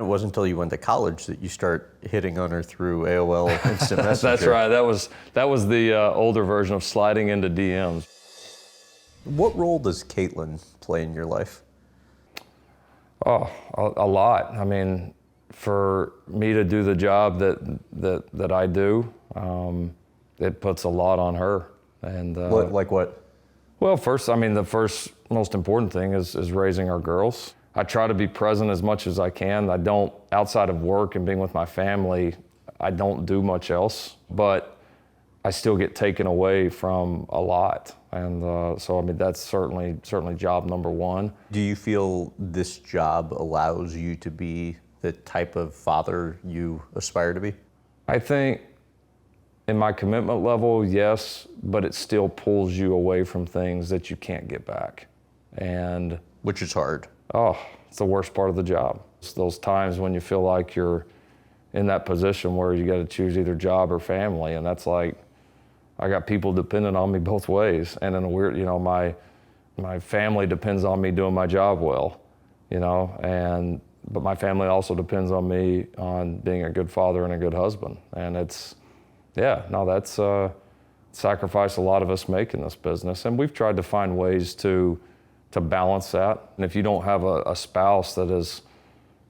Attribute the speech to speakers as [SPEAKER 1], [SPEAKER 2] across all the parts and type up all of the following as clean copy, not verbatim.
[SPEAKER 1] It wasn't until you went to college that you start hitting on her through AOL Instant Messenger.
[SPEAKER 2] That's right. That was the older version of sliding into DMs.
[SPEAKER 1] What role does Caitlin play in your life?
[SPEAKER 2] Oh, a lot. I mean, for me to do the job that I do, it puts a lot on her. And
[SPEAKER 1] Like what?
[SPEAKER 2] Well, first, I mean, the first most important thing is raising our girls. I try to be present as much as I can. I don't, outside of work and being with my family, I don't do much else, but I still get taken away from a lot. And so, I mean, that's certainly job number one.
[SPEAKER 1] Do you feel this job allows you to be the type of father you aspire to be?
[SPEAKER 2] I think in my commitment level, yes, but it still pulls you away from things that you can't get back. And
[SPEAKER 1] which is hard.
[SPEAKER 2] Oh, it's the worst part of the job. It's those times when you feel like you're in that position where you got to choose either job or family, and that's like, I got people dependent on me both ways, and in a weird, you know, my family depends on me doing my job well, you know, but my family also depends on me on being a good father and a good husband, and it's, yeah, no, that's sacrifice a lot of us make in this business, and we've tried to find ways to balance that. And if you don't have a spouse that is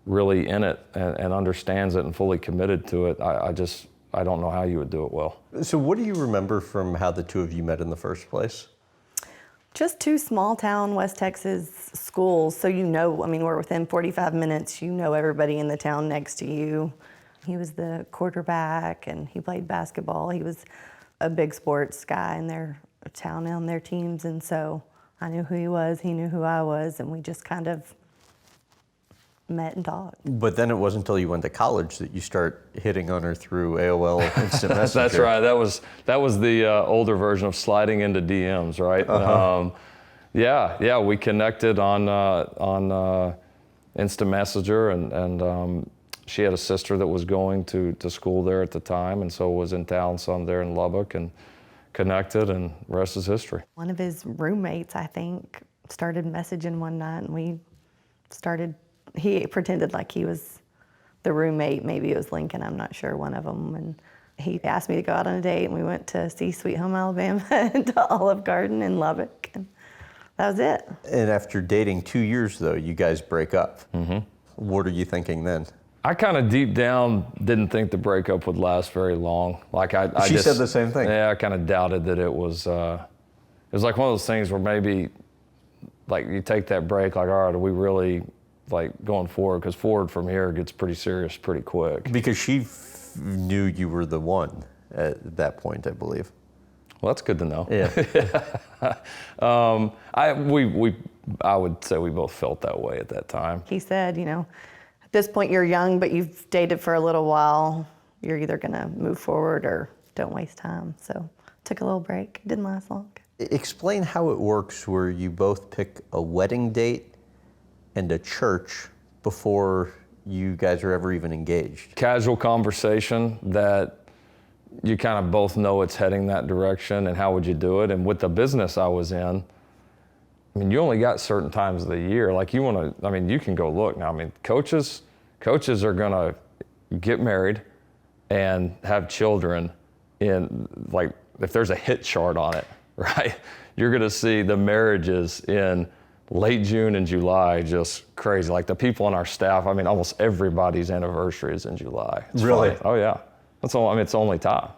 [SPEAKER 2] really in it and understands it and fully committed to it, I don't know how you would do it well.
[SPEAKER 1] So what do you remember from how the two of you met in the first place?
[SPEAKER 3] Just two small town West Texas schools. So you know, I mean, we're within 45 minutes. You know everybody in the town next to you. He was the quarterback and he played basketball. He was a big sports guy in their town on their teams. And so I knew who he was, he knew who I was, and we just kind of met and talked.
[SPEAKER 1] But then it wasn't until you went to college that you start hitting on her through AOL Instant Messenger.
[SPEAKER 2] That's right. That was the older version of sliding into DMs, right?
[SPEAKER 1] Uh-huh.
[SPEAKER 2] Yeah. We connected on Instant Messenger, and she had a sister that was going to school there at the time, and so was in town, so I'm there in Lubbock, and connected, and the rest is history.
[SPEAKER 3] One of his roommates, I think, started messaging one night, and he pretended like he was the roommate. Maybe it was Lincoln, I'm not sure, one of them. And he asked me to go out on a date, and we went to see Sweet Home Alabama and to Olive Garden in Lubbock, and that was it.
[SPEAKER 1] And after dating 2 years, though, you guys break up.
[SPEAKER 2] Mm-hmm.
[SPEAKER 1] What are you thinking then?
[SPEAKER 2] I kind of deep down didn't think the breakup would last very long. Like
[SPEAKER 1] She said the same thing.
[SPEAKER 2] Yeah, I kind of doubted that it was like one of those things where maybe like you take that break, like, all right, are we really like going forward? Because forward from here gets pretty serious pretty quick.
[SPEAKER 1] Because she knew you were the one at that point, I believe.
[SPEAKER 2] Well, that's good to know.
[SPEAKER 1] Yeah.
[SPEAKER 2] I would say we both felt that way at that time.
[SPEAKER 3] He said, you know, at this point you're young, but you've dated for a little while. You're either gonna move forward or don't waste time. So took a little break. It didn't last long.
[SPEAKER 1] Explain how it works where you both pick a wedding date and a church before you guys are ever even engaged.
[SPEAKER 2] Casual conversation that you kind of both know it's heading that direction, and how would you do it? And with the business I was in, I mean, you only got certain times of the year. Like you can go look now. I mean, coaches are gonna get married and have children in, like, if there's a hit chart on it, right? You're gonna see the marriages in late June and July, just crazy. Like the people on our staff, I mean, almost everybody's anniversary is in July. It's
[SPEAKER 1] really?
[SPEAKER 2] funny. Oh yeah, that's all. I mean, it's the only time.